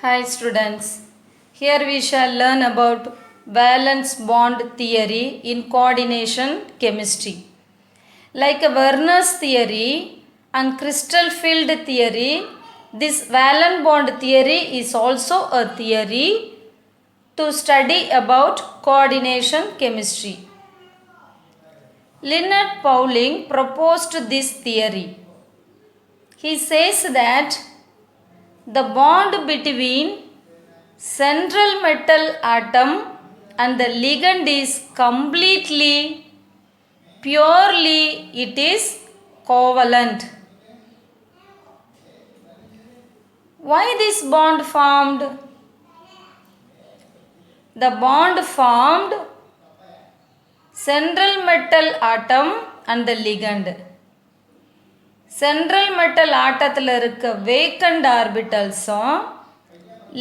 Hi students, here we shall learn about valence bond theory in coordination chemistry. Like Werner's theory and crystal field theory, this valence bond theory is also a theory to study about coordination chemistry. Leonard Pauling proposed this theory. He says that the bond between central metal atom and the ligand is completely, purely it is covalent. Why this bond formed? The bond formed central metal atom and the ligand. Central metal ஆட்டத்தில் இருக்க vacant ஆர்பிட்டல்ஸும்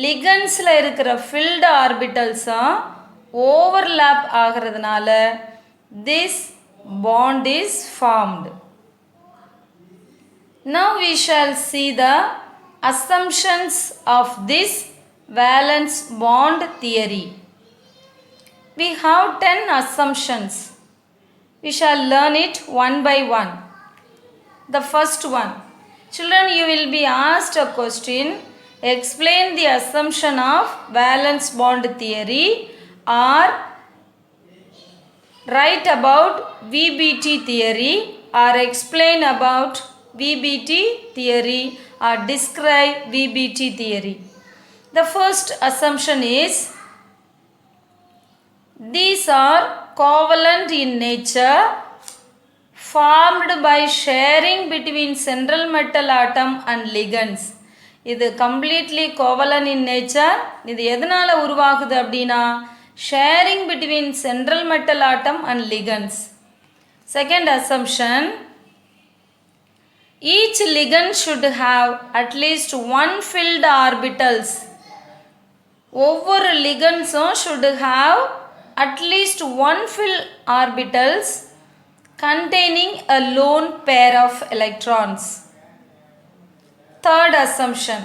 லிகன்ஸில் இருக்கிற field ஆர்பிட்டல்ஸும் overlap ஆகிறதுனால this bond is formed. Now we shall see the assumptions of this valence bond theory. We have 10 assumptions. We shall learn it one by one. The first one, children, you will be asked a question, explain the assumption of valence bond theory or write about VBT theory or explain about VBT theory or describe VBT theory. The first assumption is these are covalent in nature, formed by sharing between central metal atom and ligands. இது completely covalent in nature. இது எதனால உருவாகுது அப்படின்னா sharing between central metal atom and ligands. Second assumption, each ligand should have at least one filled orbitals. ஒவ்வொரு ligandsம் should have at least one filled orbitals containing a lone pair of electrons. Third assumption,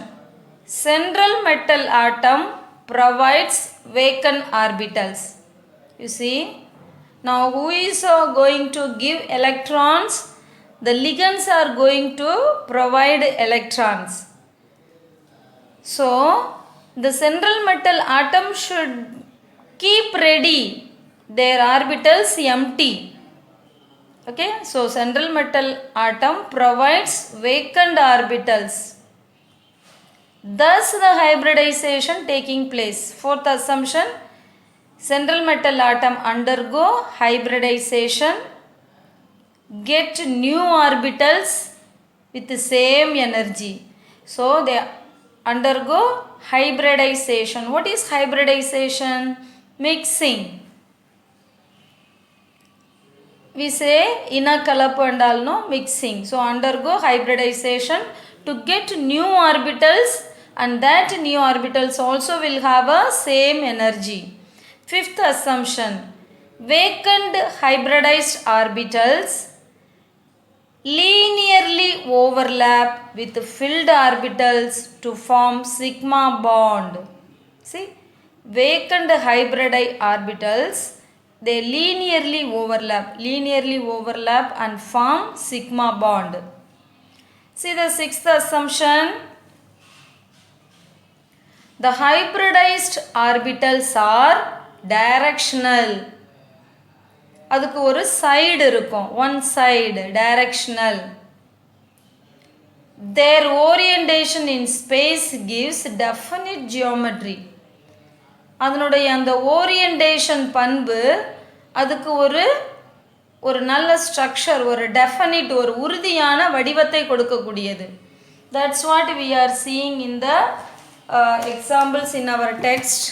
central metal atom provides vacant orbitals. You see, now who is going to give electrons? The ligands are going to provide electrons. So, the central metal atom should keep ready their orbitals empty. Okay, so central metal atom provides vacant orbitals. Thus the hybridization taking place. Fourth assumption, central metal atom undergo hybridization, get new orbitals with the same energy. So they undergo hybridization. What is hybridization? Mixing. We say inakalapu andalno mixing. So undergo hybridization to get new orbitals, and that new orbitals also will have a same energy. Fifth assumption, vacant hybridized orbitals linearly overlap with filled orbitals to form sigma bond. See, vacant hybridized orbitals, they linearly overlap and form sigma bond. See the sixth assumption, the hybridized orbitals are directional. அதுக்கு ஒரு side இருக்கும், one side, directional. Their orientation in space gives definite geometry. அதனுடைய அந்த orientation பண்பு அதுக்கு ஒரு நல்ல structure, ஒரு டெஃபினிட், ஒரு உறுதியான வடிவத்தை கொடுக்கக்கூடியது. That's what we are seeing in the examples in our text.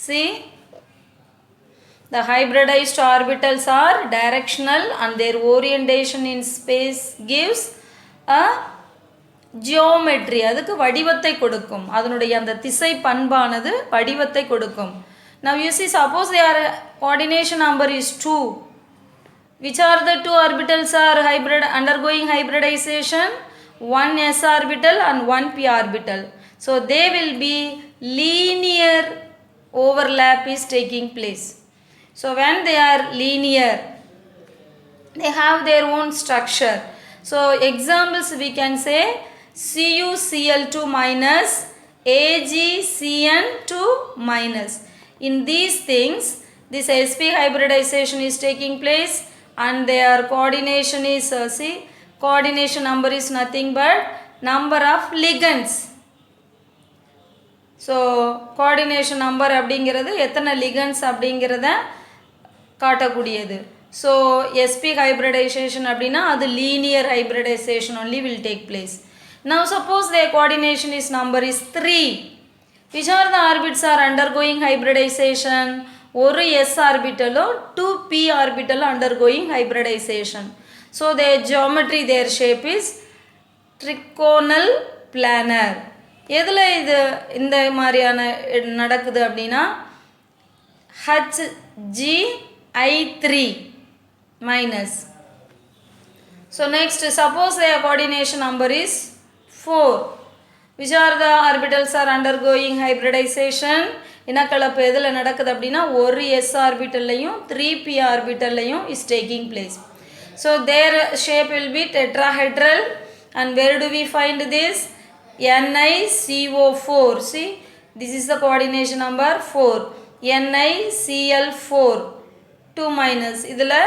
See, the hybridized orbitals are directional and their orientation in space gives a geometry. அதுக்கு வடிவத்தை கொடுக்கும், அதனுடைய அந்த திசை பண்பானது வடிவத்தை கொடுக்கும். Now you see, suppose their coordination number is 2. Which are the two orbitals are undergoing hybridization? One s orbital and one p orbital. So they will be linear overlap is taking place. So when they are linear, they have their own structure. So examples we can say CuCl2 minus AgCN2 minus. In these things, this sp hybridization is taking place and their coordination is coordination number is nothing but number of ligands. So coordination number அப்படிங்கிறது எத்தனை ligands அப்படிங்கிறத காட்டக்கூடியது. So sp hybridization அப்படின்னா அது linear hybridization only will take place. Now suppose their coordination is number is 3. Which are the orbits are undergoing hybridization? ஒரு s orbitalோ 2p orbital undergoing hybridization. So their geometry, their shape is trigonal planar. எதில் இது இந்த மாதிரியான நடக்குது அப்படின்னா HgI3 minus. So next, suppose their coordination number is 4. Which are the orbitals are undergoing hybridization? இனக்கலப்பு எதில் நடக்குது அப்படின்னா ஒரு s ஆர்பிட்டல்லையும் 3p ஆர்பிட்டல்லையும் is taking place. So their shape will be tetrahedral. And where do we find this? NiCO4. See, this is the coordination number 4. NiCl4 2 minus. இதில்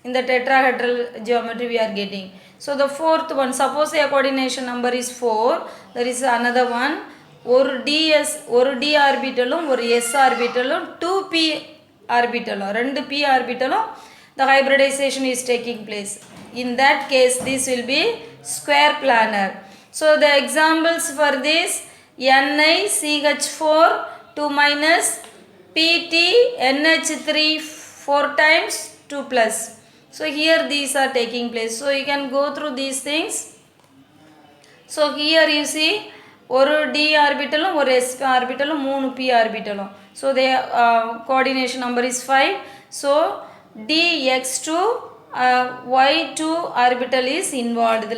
இந்த tetrahedral geometry we are getting. So the fourth one, suppose a coordination number is 4, there is another one. ஒரு d ஆர்பிட்டலும் ஒரு s ஆர்பிட்டலும் 2p ஆர்பிட்டலும் 2p ஆர்பிட்டலும் the hybridization is taking place. In that case, this will be square planar. So the examples for this NiCH4 2 minus PtNH3 4 times 2 plus. So here these are taking place. So you can go through these things. So here you see ஒரு d ஆர்பிட்டலும் ஒரு s ஆர்பிட்டலும் 3p ஆர்பிட்டலும். So the coordination number is 5. So dx2 y2 orbital is involved.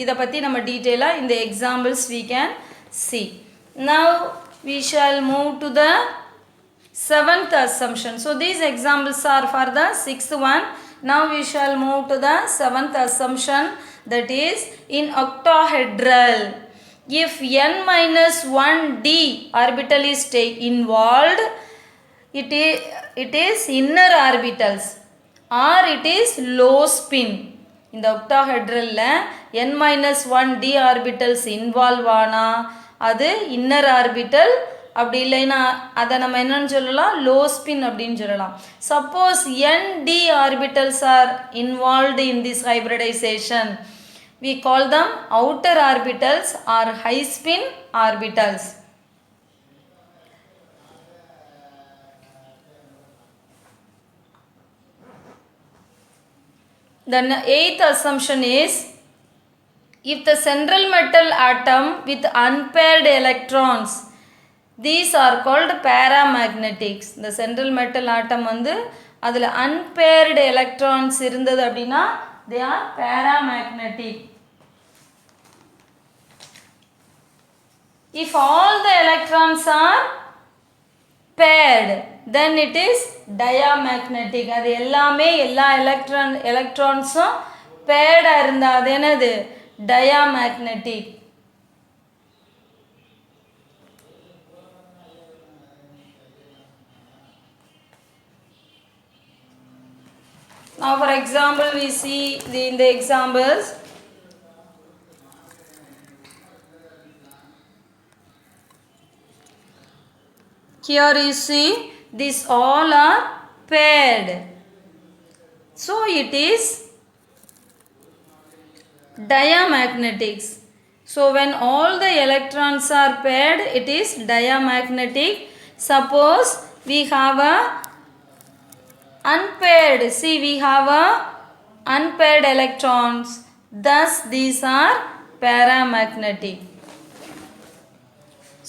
இதை பற்றி நம்ம டீட்டெயிலாக இந்த examples we can see. Now we shall move to the seventh assumption. So these examples are for the sixth one. Now we shall move to the seventh assumption, that is in octahedral. If n minus 1d orbital is involved, it is inner orbitals or it is low spin. இந்த octahedral n minus 1d orbitals involve ஆனா அது inner orbital. அப்படி இல்லைன்னா அதை நம்ம என்னன்னு சொல்லலாம், low spin அப்படின்னு சொல்லலாம். Suppose nd orbitals are involved in this hybridization, we call them outer orbitals or high spin orbitals. Then eighth assumption is, if the central metal atom with unpaired electrons, these are called paramagnetics. The central metal atom வந்து அதில் unpaired electrons இருந்தது அப்படின்னா they are paramagnetic. If all the electrons are paired, then it is diamagnetic. அது எல்லாமே எல்லா எலக்ட்ரான்ஸும் பேர்டாக இருந்தால் அது என்னது, diamagnetic. Now for example, we see in the examples, here you see these all are paired. So it is diamagnetics. So when all the electrons are paired, it is diamagnetic. Suppose we have a unpaired, see we have a unpaired electrons, thus these are paramagnetic.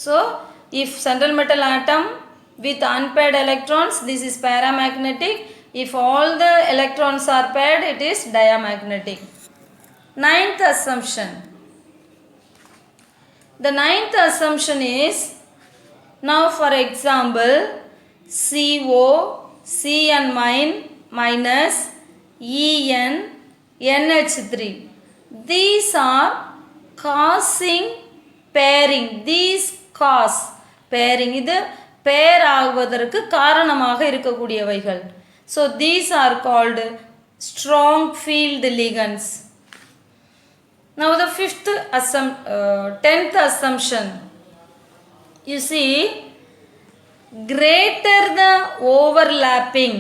So if central metal atom with unpaired electrons, this is paramagnetic. If all the electrons are paired, it is diamagnetic. Ninth assumption. The ninth assumption is, now for example, CO, Cn minus En, NH3. These are causing pairing. These cause pairing. இது pair ஆகுவதற்கு காரணமாக இருக்கக்கூடியவைகள். So these are called strong field ligands. Now the 10th assumption. You see, greater the overlapping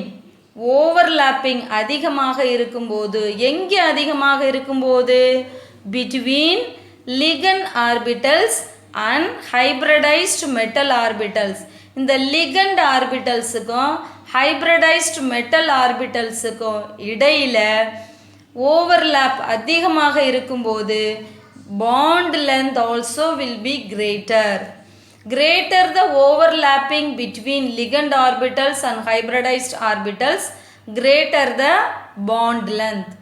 அதிகமாக இருக்கும்போது, எங்கே அதிகமாக இருக்கும்போது, between ligand orbitals and hybridized metal orbitals. இந்த ligand orbitalsக்கும் hybridized metal orbitalsக்கும் இடையில overlap அதிகமாக இருக்கும்போது bond length also will be greater. Greater the overlapping between ligand orbitals and hybridized orbitals, greater the bond length.